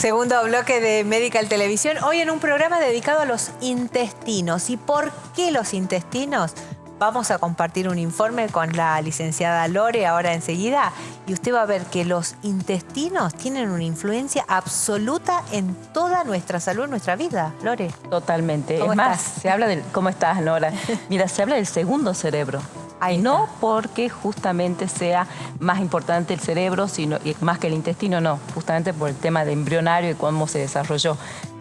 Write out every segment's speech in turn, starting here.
Segundo bloque de Medical Televisión. Hoy en un programa dedicado a los intestinos. ¿Y por qué los intestinos? Vamos a compartir un informe con la licenciada Lore ahora enseguida. Y usted va a ver que los intestinos tienen una influencia absoluta en toda nuestra salud, nuestra vida. Lore. Totalmente. ¿Cómo es más, estás? se habla del... ¿Cómo estás, Nora? Mira, se habla del segundo cerebro. Ahí y no está. porque justamente sea más importante el cerebro, sino más que el intestino, no. Justamente por el tema de embrionario y cómo se desarrolló.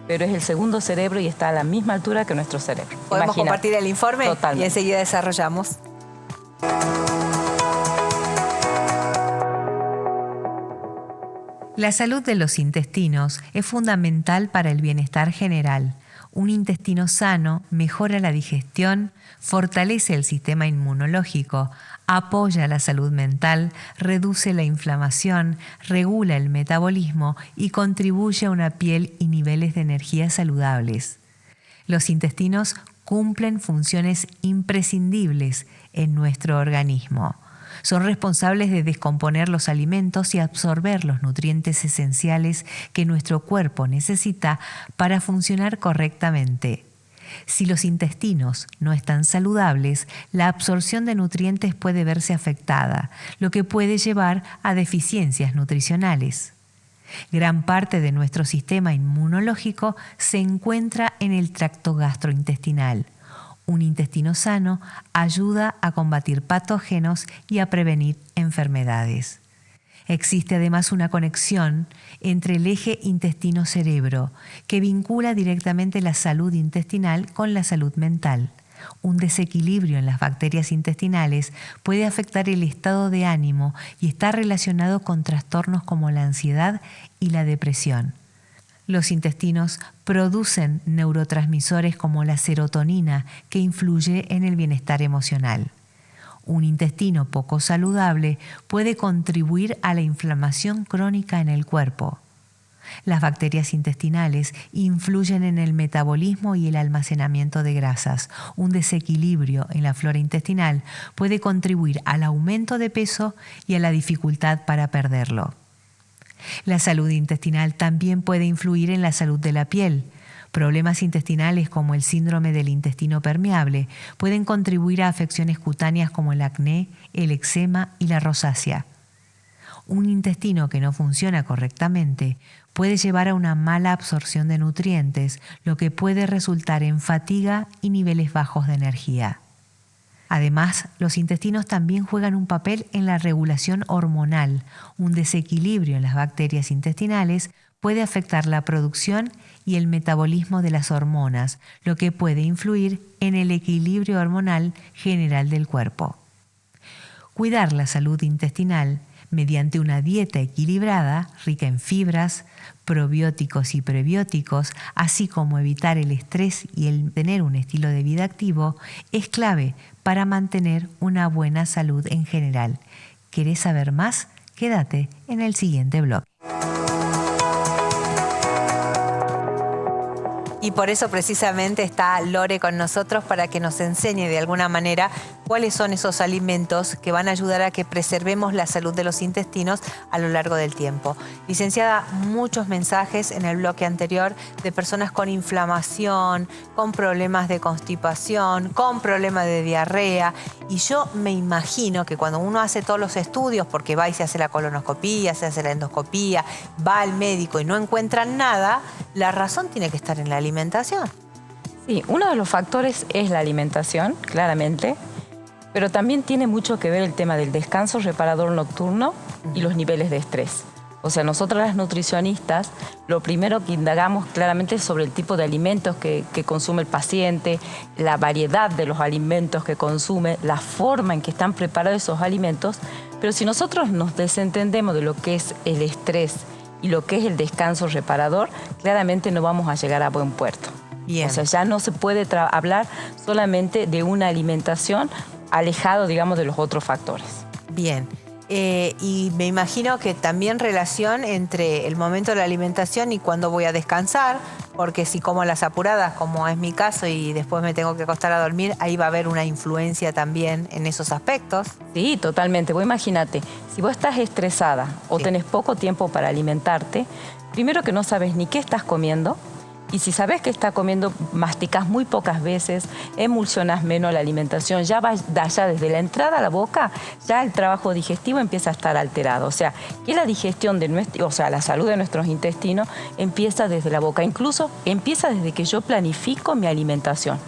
Pero es el segundo cerebro y está a la misma altura que nuestro cerebro. ¿Podemos compartir el informe? Totalmente. Y enseguida desarrollamos. La salud de los intestinos es fundamental para el bienestar general. Un intestino sano mejora la digestión, fortalece el sistema inmunológico, apoya la salud mental, reduce la inflamación, regula el metabolismo y contribuye a una piel y niveles de energía saludables. Los intestinos cumplen funciones imprescindibles en nuestro organismo. Son responsables de descomponer los alimentos y absorber los nutrientes esenciales que nuestro cuerpo necesita para funcionar correctamente. Si los intestinos no están saludables, la absorción de nutrientes puede verse afectada, lo que puede llevar a deficiencias nutricionales. Gran parte de nuestro sistema inmunológico se encuentra en el tracto gastrointestinal. Un intestino sano ayuda a combatir patógenos y a prevenir enfermedades. Existe además una conexión entre el eje intestino-cerebro que vincula directamente la salud intestinal con la salud mental. Un desequilibrio en las bacterias intestinales puede afectar el estado de ánimo y está relacionado con trastornos como la ansiedad y la depresión. Los intestinos producen neurotransmisores como la serotonina, que influye en el bienestar emocional. Un intestino poco saludable puede contribuir a la inflamación crónica en el cuerpo. Las bacterias intestinales influyen en el metabolismo y el almacenamiento de grasas. Un desequilibrio en la flora intestinal puede contribuir al aumento de peso y a la dificultad para perderlo. La salud intestinal también puede influir en la salud de la piel. Problemas intestinales como el síndrome del intestino permeable pueden contribuir a afecciones cutáneas como el acné, el eczema y la rosácea. Un intestino que no funciona correctamente puede llevar a una mala absorción de nutrientes, lo que puede resultar en fatiga y niveles bajos de energía. Además, los intestinos también juegan un papel en la regulación hormonal. Un desequilibrio en las bacterias intestinales puede afectar la producción y el metabolismo de las hormonas, lo que puede influir en el equilibrio hormonal general del cuerpo. Cuidar la salud intestinal mediante una dieta equilibrada, rica en fibras, probióticos y prebióticos, así como evitar el estrés y el tener un estilo de vida activo, es clave para mantener una buena salud en general. ¿Querés saber más? Quédate en el siguiente bloque. Y por eso precisamente está Lore con nosotros para que nos enseñe de alguna manera cuáles son esos alimentos que van a ayudar a que preservemos la salud de los intestinos a lo largo del tiempo. Licenciada, muchos mensajes en el bloque anterior de personas con inflamación, con problemas de constipación, con problemas de diarrea. Y yo me imagino que cuando uno hace todos los estudios, porque va y se hace la colonoscopía, se hace la endoscopía, va al médico y no encuentran nada, la razón tiene que estar en la alimentación. Sí, uno de los factores es la alimentación, claramente, pero también tiene mucho que ver el tema del descanso reparador nocturno y los niveles de estrés. O sea, nosotras las nutricionistas, lo primero que indagamos claramente es sobre el tipo de alimentos que consume el paciente, la variedad de los alimentos que consume, la forma en que están preparados esos alimentos, pero si nosotros nos desentendemos de lo que es el estrés y lo que es el descanso reparador, claramente no vamos a llegar a buen puerto. Bien. O sea, ya no se puede hablar solamente de una alimentación alejado, digamos, de los otros factores. Bien. Y me imagino que también relación entre el momento de la alimentación y cuando voy a descansar, porque si como a las apuradas, como es mi caso, y después me tengo que acostar a dormir, ahí va a haber una influencia también en esos aspectos. Sí, totalmente. Vos imagínate, si vos estás estresada o Sí. tenés poco tiempo para alimentarte, Primero que no sabes ni qué estás comiendo. Y si sabes que estás comiendo, masticas muy pocas veces, emulsionas menos la alimentación, ya desde la entrada a la boca, ya el trabajo digestivo empieza a estar alterado. O sea, que la digestión la salud de nuestros intestinos empieza desde la boca. Incluso empieza desde que yo planifico mi alimentación.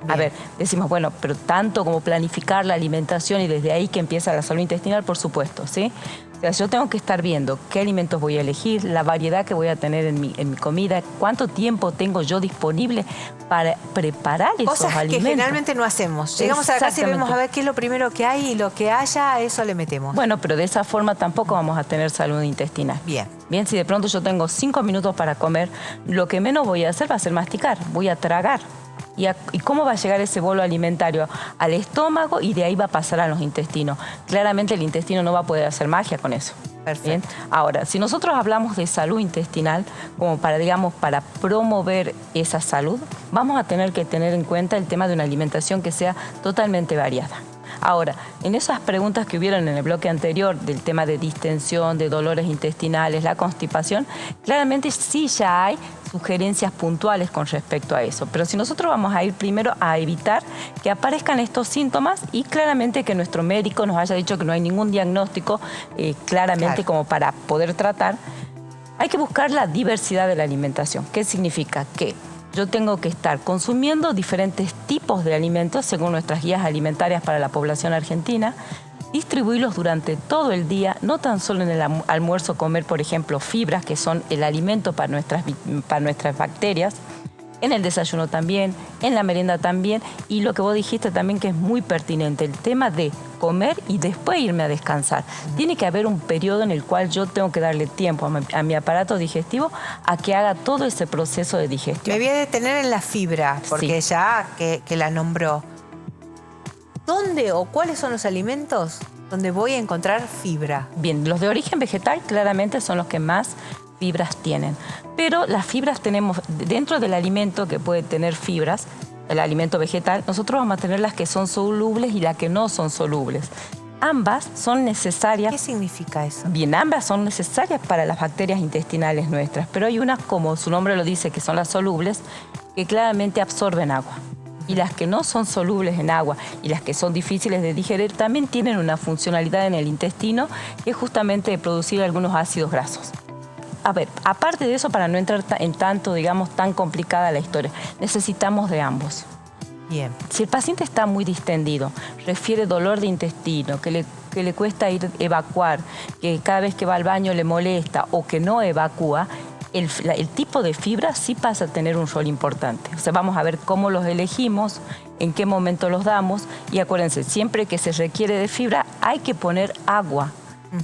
Bien. A ver, decimos, bueno, pero tanto como planificar la alimentación y desde ahí que empieza la salud intestinal, por supuesto, ¿sí? O sea, yo tengo que estar viendo qué alimentos voy a elegir, la variedad que voy a tener en mi comida, cuánto tiempo tengo yo disponible para preparar esos alimentos. Cosas que generalmente no hacemos. Llegamos a la casa y vemos a ver qué es lo primero que hay y lo que haya, a eso le metemos. Bueno, pero de esa forma tampoco vamos a tener salud intestinal. Bien. Bien, si de pronto yo tengo 5 minutos para comer, lo que menos voy a hacer va a ser masticar, voy a tragar. ¿Y cómo va a llegar ese bolo alimentario? Al estómago y de ahí va a pasar a los intestinos. Claramente el intestino no va a poder hacer magia con eso. Perfecto. ¿Bien? Ahora, si nosotros hablamos de salud intestinal, como para promover esa salud, vamos a tener que tener en cuenta el tema de una alimentación que sea totalmente variada. Ahora, en esas preguntas que hubieron en el bloque anterior del tema de distensión, de dolores intestinales, la constipación, claramente sí ya hay sugerencias puntuales con respecto a eso. Pero si nosotros vamos a ir primero a evitar que aparezcan estos síntomas y claramente que nuestro médico nos haya dicho que no hay ningún diagnóstico claramente como para poder tratar, hay que buscar la diversidad de la alimentación. ¿Qué significa? Que yo tengo que estar consumiendo diferentes tipos de alimentos según nuestras guías alimentarias para la población argentina, distribuirlos durante todo el día, no tan solo en el almuerzo comer, por ejemplo, fibras, que son el alimento para nuestras bacterias, en el desayuno también, en la merienda también, y lo que vos dijiste también que es muy pertinente, el tema de comer y después irme a descansar. Tiene que haber un periodo en el cual yo tengo que darle tiempo a mi aparato digestivo a que haga todo ese proceso de digestión. Me voy a detener en la fibra, porque sí, ya que la nombró. ¿Dónde o cuáles son los alimentos donde voy a encontrar fibra? Bien, los de origen vegetal claramente son los que más fibras tienen. Pero las fibras tenemos dentro del alimento que puede tener fibras, el alimento vegetal, nosotros vamos a tener las que son solubles y las que no son solubles. Ambas son necesarias. ¿Qué significa eso? Bien, ambas son necesarias para las bacterias intestinales nuestras, pero hay unas, como su nombre lo dice, que son las solubles, que claramente absorben agua. Y las que no son solubles en agua y las que son difíciles de digerir también tienen una funcionalidad en el intestino que es justamente de producir algunos ácidos grasos. A ver, aparte de eso, para no entrar en tanto, digamos, tan complicada la historia, necesitamos de ambos. Bien. Si el paciente está muy distendido, refiere dolor de intestino, que le cuesta ir evacuar, que cada vez que va al baño le molesta o que no evacúa, el tipo de fibra sí pasa a tener un rol importante. O sea, vamos a ver cómo los elegimos, en qué momento los damos y acuérdense, siempre que se requiere de fibra hay que poner agua,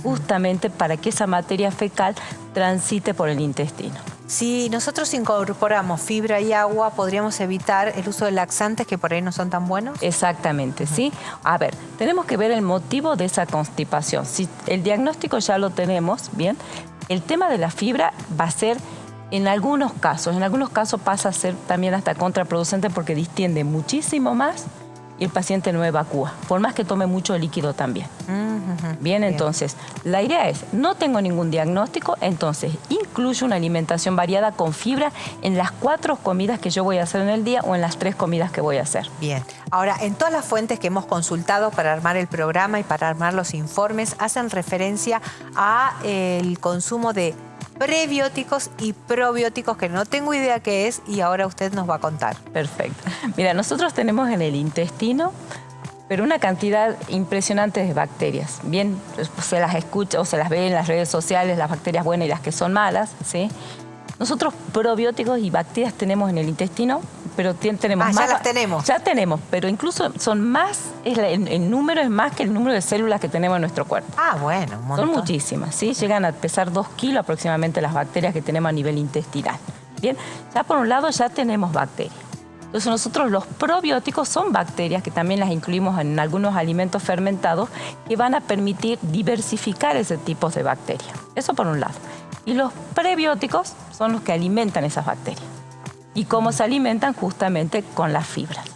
justamente para que esa materia fecal transite por el intestino. Si nosotros incorporamos fibra y agua, ¿podríamos evitar el uso de laxantes que por ahí no son tan buenos? Exactamente, ¿sí? A ver, tenemos que ver el motivo de esa constipación. Si el diagnóstico ya lo tenemos, bien, el tema de la fibra va a ser en algunos casos pasa a ser también hasta contraproducente porque distiende muchísimo más y el paciente no evacúa, por más que tome mucho líquido también. Bien, entonces, la idea es, no tengo ningún diagnóstico, entonces incluyo una alimentación variada con fibra en las 4 comidas que yo voy a hacer en el día o en las 3 comidas que voy a hacer. Bien, ahora, en todas las fuentes que hemos consultado para armar el programa y para armar los informes, hacen referencia al consumo de prebióticos y probióticos, que no tengo idea qué es y ahora usted nos va a contar. Perfecto. Mira, nosotros tenemos en el intestino pero una cantidad impresionante de bacterias. Bien, se las escucha o se las ve en las redes sociales, las bacterias buenas y las que son malas, ¿sí? Nosotros probióticos y bacterias tenemos en el intestino, pero tenemos más. Ya las tenemos. Ya tenemos, pero incluso son más, el número es más que el número de células que tenemos en nuestro cuerpo. Ah, bueno, un montón. Son muchísimas, ¿sí? Llegan a pesar 2 kilos aproximadamente las bacterias que tenemos a nivel intestinal. Bien, ya por un lado ya tenemos bacterias. Entonces nosotros los probióticos son bacterias que también las incluimos en algunos alimentos fermentados que van a permitir diversificar ese tipo de bacterias. Eso por un lado. Y los prebióticos son los que alimentan esas bacterias. ¿Y cómo se alimentan? Justamente con las fibras.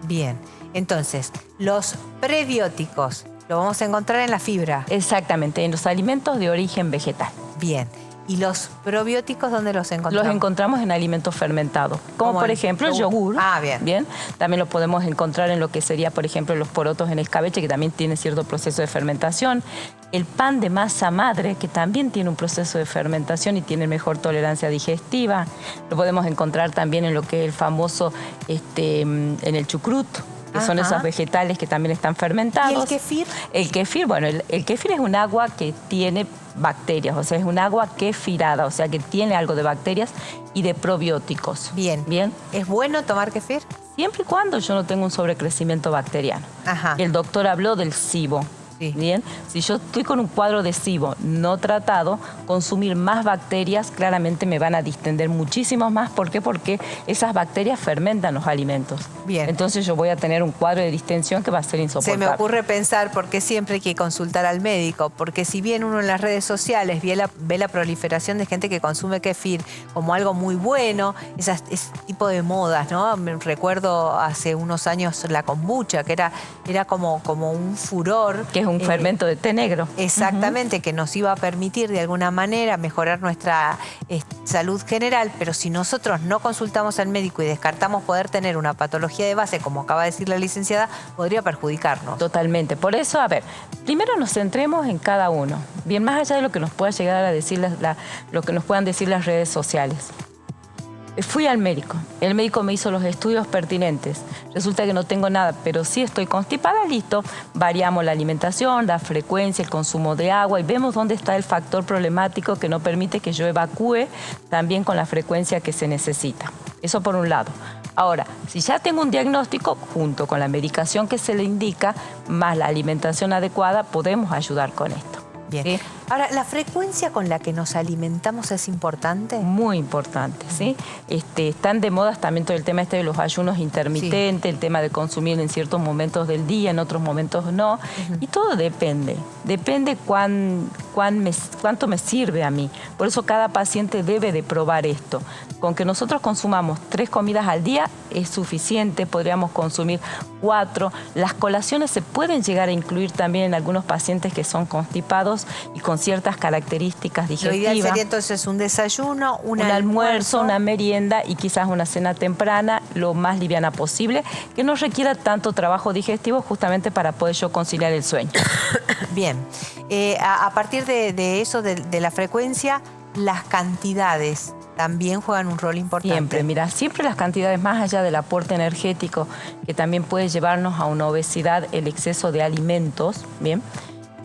Bien, entonces los prebióticos lo vamos a encontrar en la fibra. Exactamente, en los alimentos de origen vegetal. Bien. ¿Y los probióticos dónde los encontramos? Los encontramos en alimentos fermentados, como por ejemplo el yogur. Ah, bien. Bien. También lo podemos encontrar en lo que sería, por ejemplo, los porotos en escabeche, que también tiene cierto proceso de fermentación. El pan de masa madre, que también tiene un proceso de fermentación y tiene mejor tolerancia digestiva. Lo podemos encontrar también en lo que es el famoso, en el chucrut, que son esos vegetales que también están fermentados. ¿Y el kefir? El kefir, bueno, el kefir es un agua que tiene bacterias, o sea, es un agua kefirada, o sea, que tiene algo de bacterias y de probióticos. Bien. Bien. ¿Es bueno tomar kefir? Siempre y cuando yo no tenga un sobrecrecimiento bacteriano. Ajá. El doctor habló del SIBO. Sí. Bien, si yo estoy con un cuadro de SIBO no tratado, consumir más bacterias claramente me van a distender muchísimo más. ¿Por qué? Porque esas bacterias fermentan los alimentos. Bien. Entonces yo voy a tener un cuadro de distensión que va a ser insoportable. Se me ocurre pensar por qué siempre hay que consultar al médico, porque si bien uno en las redes sociales ve la proliferación de gente que consume kefir como algo muy bueno, ese tipo de modas, ¿no? Me recuerdo hace unos años la kombucha, que era como un furor. Que es un fermento de té negro. Exactamente, que nos iba a permitir de alguna manera mejorar nuestra salud general, pero si nosotros no consultamos al médico y descartamos poder tener una patología de base, como acaba de decir la licenciada, podría perjudicarnos. Totalmente. Por eso, a ver, primero nos centremos en cada uno. Bien, más allá de lo que nos pueda llegar a decir lo que nos puedan decir las redes sociales. Fui al médico, el médico me hizo los estudios pertinentes, resulta que no tengo nada, pero sí estoy constipada, listo, variamos la alimentación, la frecuencia, el consumo de agua y vemos dónde está el factor problemático que no permite que yo evacúe también con la frecuencia que se necesita. Eso por un lado. Ahora, si ya tengo un diagnóstico, junto con la medicación que se le indica, más la alimentación adecuada, podemos ayudar con esto. Bien. ¿Sí? Ahora, ¿la frecuencia con la que nos alimentamos es importante? Muy importante, ¿sí? Están de moda también todo el tema de los ayunos intermitentes, el tema de consumir en ciertos momentos del día, en otros momentos no. Y todo depende. Depende cuánto me sirve a mí. Por eso cada paciente debe de probar esto. Con que nosotros consumamos 3 comidas al día es suficiente, podríamos consumir 4. Las colaciones se pueden llegar a incluir también en algunos pacientes que son constipados y con ciertas características digestivas. Lo ideal sería entonces un desayuno, un almuerzo, una merienda y quizás una cena temprana, lo más liviana posible, que no requiera tanto trabajo digestivo justamente para poder yo conciliar el sueño. Bien. A partir de eso, de la frecuencia, las cantidades también juegan un rol importante. Siempre, mira, siempre las cantidades, más allá del aporte energético, que también puede llevarnos a una obesidad, el exceso de alimentos, ¿bien?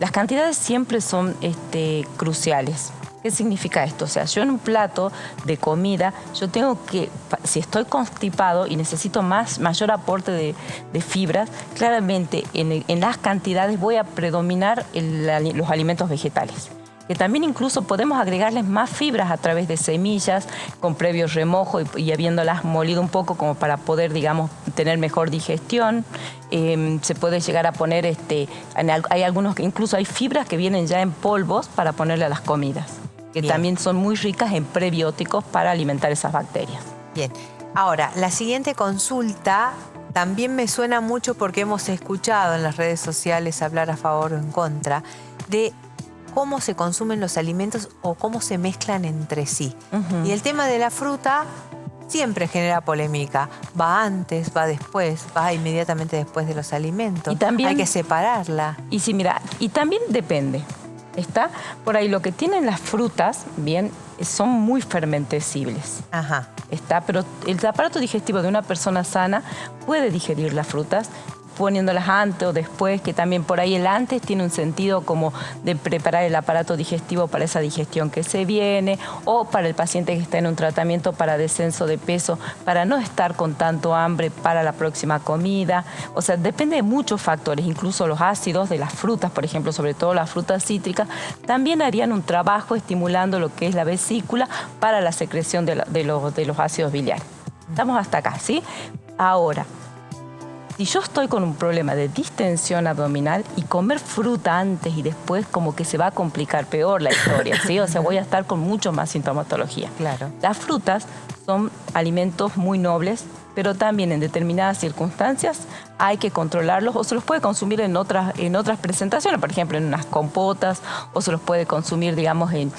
Las cantidades siempre son cruciales. ¿Qué significa esto? O sea, yo en un plato de comida, yo tengo que, si estoy constipado y necesito mayor aporte de fibras, claramente en las cantidades voy a predominar los alimentos vegetales. Que también incluso podemos agregarles más fibras a través de semillas, con previo remojo y habiéndolas molido un poco como para poder, digamos, tener mejor digestión. Se puede llegar a poner, hay algunos que incluso hay fibras que vienen ya en polvos para ponerle a las comidas, que Bien. también son muy ricas en prebióticos para alimentar esas bacterias. Bien. Ahora, la siguiente consulta también me suena mucho porque hemos escuchado en las redes sociales hablar a favor o en contra de cómo se consumen los alimentos o cómo se mezclan entre sí. Y el tema de la fruta siempre genera polémica. Va antes, va después, va inmediatamente después de los alimentos. Y también, hay que separarla. Y sí, mira, y también depende. ¿Está? Por ahí lo que tienen las frutas, bien, son muy fermentecibles. Ajá. ¿Está? Pero el aparato digestivo de una persona sana puede digerir las frutas poniéndolas antes o después, que también por ahí el antes tiene un sentido como de preparar el aparato digestivo para esa digestión que se viene, o para el paciente que está en un tratamiento para descenso de peso, para no estar con tanto hambre para la próxima comida. O sea, depende de muchos factores, incluso los ácidos de las frutas, por ejemplo, sobre todo las frutas cítricas, también harían un trabajo estimulando lo que es la vesícula para la secreción de los ácidos biliares. Estamos hasta acá, ¿sí? Ahora, si yo estoy con un problema de distensión abdominal y comer fruta antes y después, como que se va a complicar peor la historia, ¿sí? O sea, voy a estar con mucho más sintomatología. Claro. Las frutas son alimentos muy nobles, pero también en determinadas circunstancias hay que controlarlos o se los puede consumir en otras presentaciones, por ejemplo en unas compotas, o se los puede consumir, digamos, en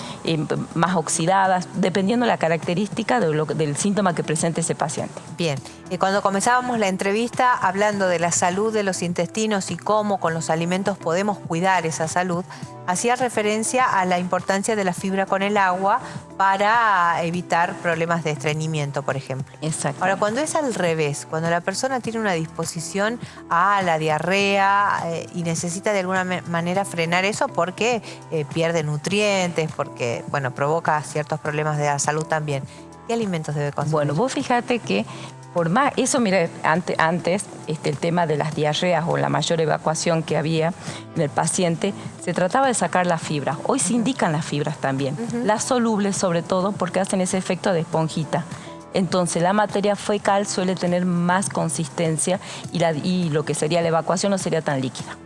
más oxidadas, dependiendo de la característica del síntoma que presente ese paciente. Bien, cuando comenzábamos la entrevista hablando de la salud de los intestinos y cómo con los alimentos podemos cuidar esa salud, hacía referencia a la importancia de la fibra con el agua para evitar problemas de estreñimiento, por ejemplo. Exacto. Ahora, cuando es al revés, cuando la persona tiene una disposición a la diarrea y necesita de alguna manera frenar eso porque pierde nutrientes, porque, bueno, provoca ciertos problemas de la salud también, ¿qué alimentos debe consumir? Bueno, vos fíjate que por más, eso mira, antes el tema de las diarreas o la mayor evacuación que había en el paciente, se trataba de sacar las fibras. Hoy se indican las fibras también, las solubles sobre todo porque hacen ese efecto de esponjita. Entonces la materia fecal suele tener más consistencia y lo que sería la evacuación no sería tan líquida.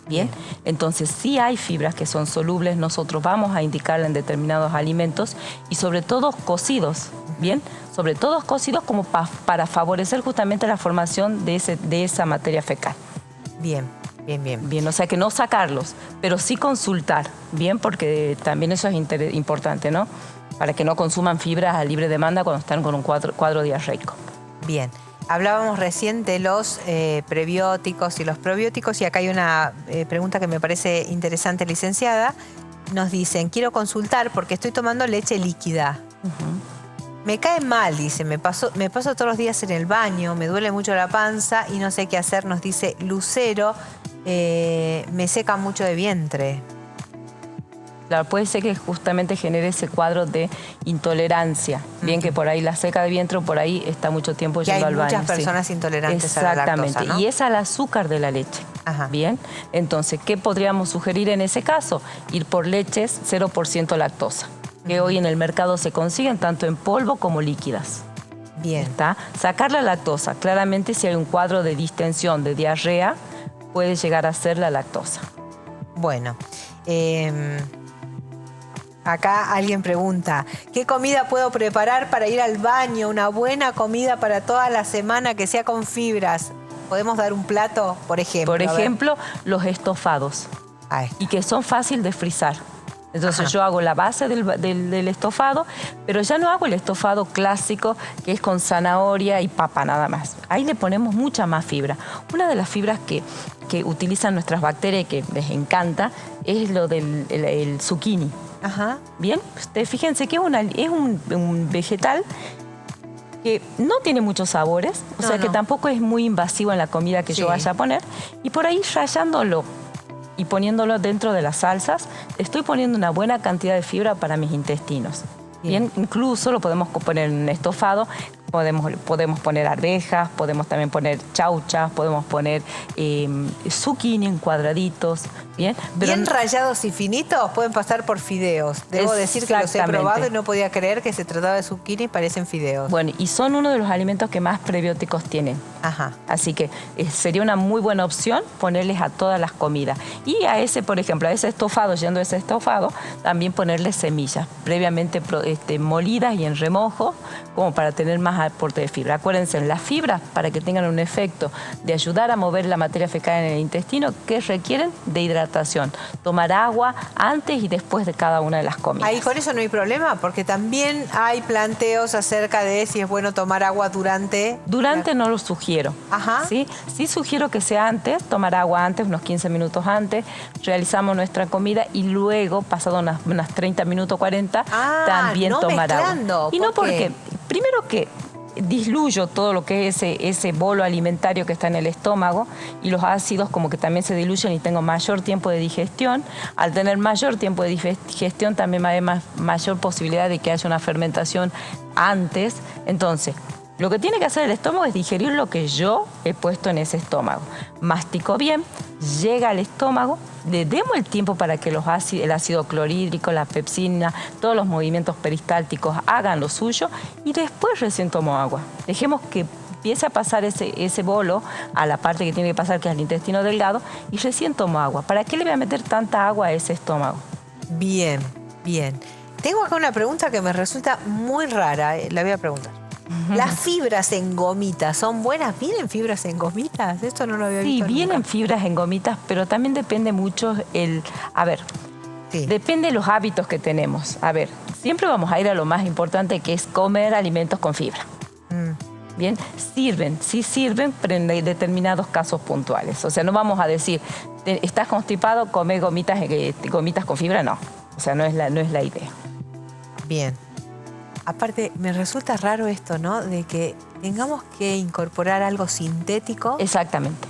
Bien, entonces sí hay fibras que son solubles, nosotros vamos a indicarla en determinados alimentos y sobre todo cocidos, bien, sobre todo cocidos como para favorecer justamente la formación de esa materia fecal. Bien, bien, bien. Bien, o sea que no sacarlos, pero sí consultar, bien, porque también eso es importante, ¿no? Para que no consuman fibras a libre demanda cuando están con un cuadro diarreico. Bien. Hablábamos recién de los prebióticos y los probióticos y acá hay una pregunta que me parece interesante, licenciada. Nos dicen, quiero consultar porque estoy tomando leche líquida. Me cae mal, dice, me paso todos los días en el baño, me duele mucho la panza y no sé qué hacer, nos dice Lucero, me seca mucho de vientre. Claro, puede ser que justamente genere ese cuadro de intolerancia. Bien que por ahí la seca de vientre, por ahí está mucho tiempo yendo al baño. Hay muchas personas intolerantes a la lactosa, ¿no? Exactamente, y es al azúcar de la leche. Ajá. Bien, entonces, ¿qué podríamos sugerir en ese caso? Ir por leches 0% lactosa, que hoy en el mercado se consiguen tanto en polvo como líquidas. Bien. ¿Está? Sacar la lactosa. Claramente, si hay un cuadro de distensión, de diarrea, puede llegar a ser la lactosa. Bueno, acá alguien pregunta, ¿qué comida puedo preparar para ir al baño? Una buena comida para toda la semana que sea con fibras. ¿Podemos dar un plato, por ejemplo? Por ejemplo, los estofados. Y que son fáciles de frizar. Entonces yo hago la base del estofado, pero ya no hago el estofado clásico que es con zanahoria y papa nada más. Ahí le ponemos mucha más fibra. Una de las fibras que utilizan nuestras bacterias y que les encanta es lo del el zucchini. Ajá. Bien, fíjense que es un vegetal que no tiene muchos sabores, o sea que tampoco es muy invasivo en la comida que yo vaya a poner, y por ahí rallándolo y poniéndolo dentro de las salsas, estoy poniendo una buena cantidad de fibra para mis intestinos. Bien, incluso lo podemos poner en un estofado, podemos poner arvejas, podemos también poner chauchas, podemos poner zucchini en cuadraditos. Bien, bien rallados y finitos pueden pasar por fideos. Debo decir que los he probado y no podía creer que se trataba de zucchini y parecen fideos. Bueno, y son uno de los alimentos que más prebióticos tienen. Ajá. Así que sería una muy buena opción ponerles a todas las comidas. Y a ese, por ejemplo, a ese estofado, yendo a ese estofado, también ponerles semillas previamente molidas y en remojo, como para tener más aporte de fibra. Acuérdense, las fibras, para que tengan un efecto de ayudar a mover la materia fecal en el intestino, que requieren de hidratación. Tomar agua antes y después de cada una de las comidas. Ahí con eso no hay problema, porque también hay planteos acerca de si es bueno tomar agua durante... Durante no lo sugiero. Ajá. ¿Sí? Sí sugiero que sea antes, tomar agua antes, unos 15 minutos antes, realizamos nuestra comida y luego, pasado unas 30 minutos, 40, también tomar agua. Y no porque, primero que disluyo todo lo que es ese bolo alimentario que está en el estómago y los ácidos como que también se diluyen y tengo mayor tiempo de digestión. Al tener mayor tiempo de digestión también hay mayor posibilidad de que haya una fermentación antes. Entonces, lo que tiene que hacer el estómago es digerir lo que yo he puesto en ese estómago. Mastico bien, llega al estómago, le demos el tiempo para que el ácido clorhídrico, la pepsina, todos los movimientos peristálticos hagan lo suyo y después recién tomo agua. Dejemos que empiece a pasar ese bolo a la parte que tiene que pasar, que es el intestino delgado, y recién tomo agua. ¿Para qué le voy a meter tanta agua a ese estómago? Bien, bien. Tengo acá una pregunta que me resulta muy rara, la voy a preguntar. Las fibras en gomitas, ¿son buenas? ¿Vienen fibras en gomitas? Esto no lo había visto Sí, vienen nunca. fibras en gomitas, pero también depende mucho Sí. depende de los hábitos que tenemos. A ver, siempre vamos a ir a lo más importante, que es comer alimentos con fibra. Bien, sí sirven, pero en determinados casos puntuales. O sea, no vamos a decir, estás constipado, come gomitas con fibra, no. O sea, no es la idea. Bien. Aparte, me resulta raro esto, ¿no? De que tengamos que incorporar algo sintético, Exactamente.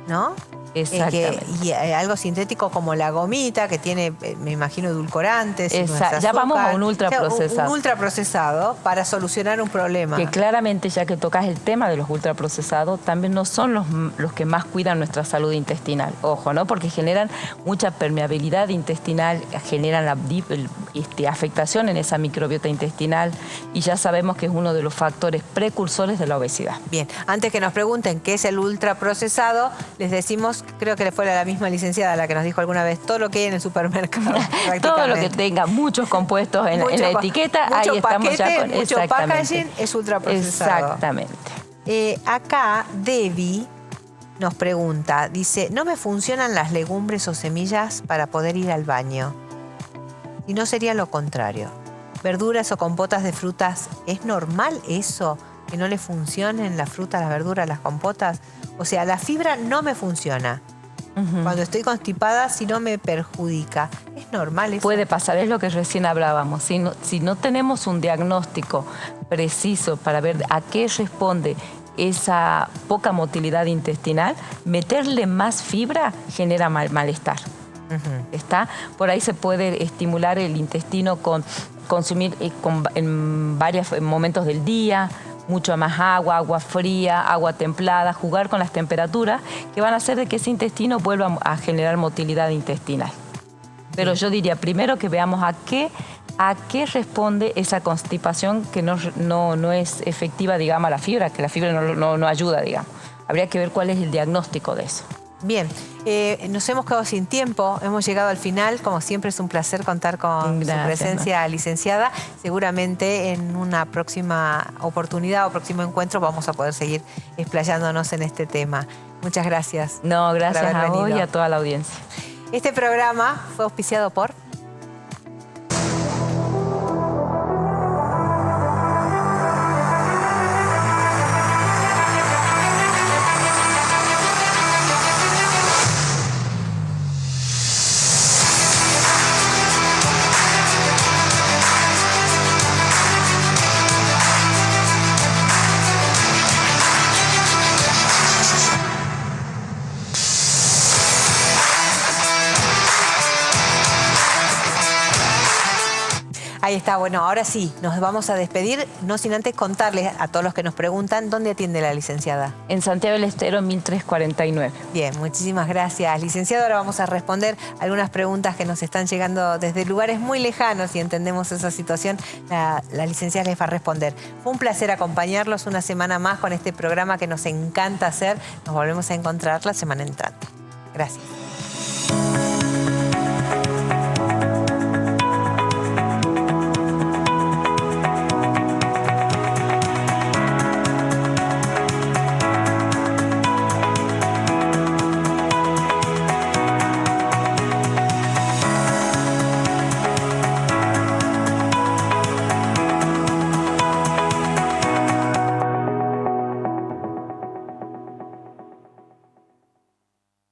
¿no? Exactamente. Algo sintético como la gomita, que tiene, me imagino, edulcorantes. Ya vamos a un ultraprocesado. Un ultraprocesado para solucionar un problema. Que claramente, ya que tocas el tema de los ultraprocesados, también no son los que más cuidan nuestra salud intestinal. Ojo, ¿no? Porque generan mucha permeabilidad intestinal, generan afectación en esa microbiota intestinal, y ya sabemos que es uno de los factores precursores de la obesidad. Bien, antes que nos pregunten qué es el ultraprocesado, les decimos, creo que le fue a la misma licenciada la que nos dijo alguna vez, todo lo que hay en el supermercado. Todo lo que tenga muchos compuestos en la etiqueta, ahí estamos ya con... Mucho packaging es ultraprocesado. Exactamente. Acá Debbie nos pregunta, dice, ¿no me funcionan las legumbres o semillas para poder ir al baño? Si no, sería lo contrario. Verduras o compotas de frutas, ¿es normal eso? ¿Que no le funcionen las frutas, las verduras, las compotas? O sea, la fibra no me funciona. Cuando estoy constipada, si no me perjudica. ¿Es normal eso? Puede pasar, es lo que recién hablábamos. Si no tenemos un diagnóstico preciso para ver a qué responde esa poca motilidad intestinal, meterle más fibra genera malestar. ¿Está? Por ahí se puede estimular el intestino con consumir en varios momentos del día, mucho más agua, agua fría, agua templada, jugar con las temperaturas que van a hacer de que ese intestino vuelva a generar motilidad intestinal. Pero yo diría primero que veamos a qué responde esa constipación que no es efectiva, digamos, a la fibra, que la fibra no ayuda, digamos. Habría que ver cuál es el diagnóstico de eso. Bien, nos hemos quedado sin tiempo, hemos llegado al final. Como siempre es un placer contar con su presencia, licenciada. Seguramente en una próxima oportunidad o próximo encuentro vamos a poder seguir explayándonos en este tema. Muchas gracias. No, gracias a vos y a toda la audiencia. Este programa fue auspiciado por... Ahí está, bueno, ahora sí, nos vamos a despedir, no sin antes contarles a todos los que nos preguntan dónde atiende la licenciada. En Santiago del Estero, 1349. Bien, muchísimas gracias, licenciada. Ahora vamos a responder algunas preguntas que nos están llegando desde lugares muy lejanos y entendemos esa situación. La licenciada les va a responder. Fue un placer acompañarlos una semana más con este programa que nos encanta hacer. Nos volvemos a encontrar la semana entrante. Gracias.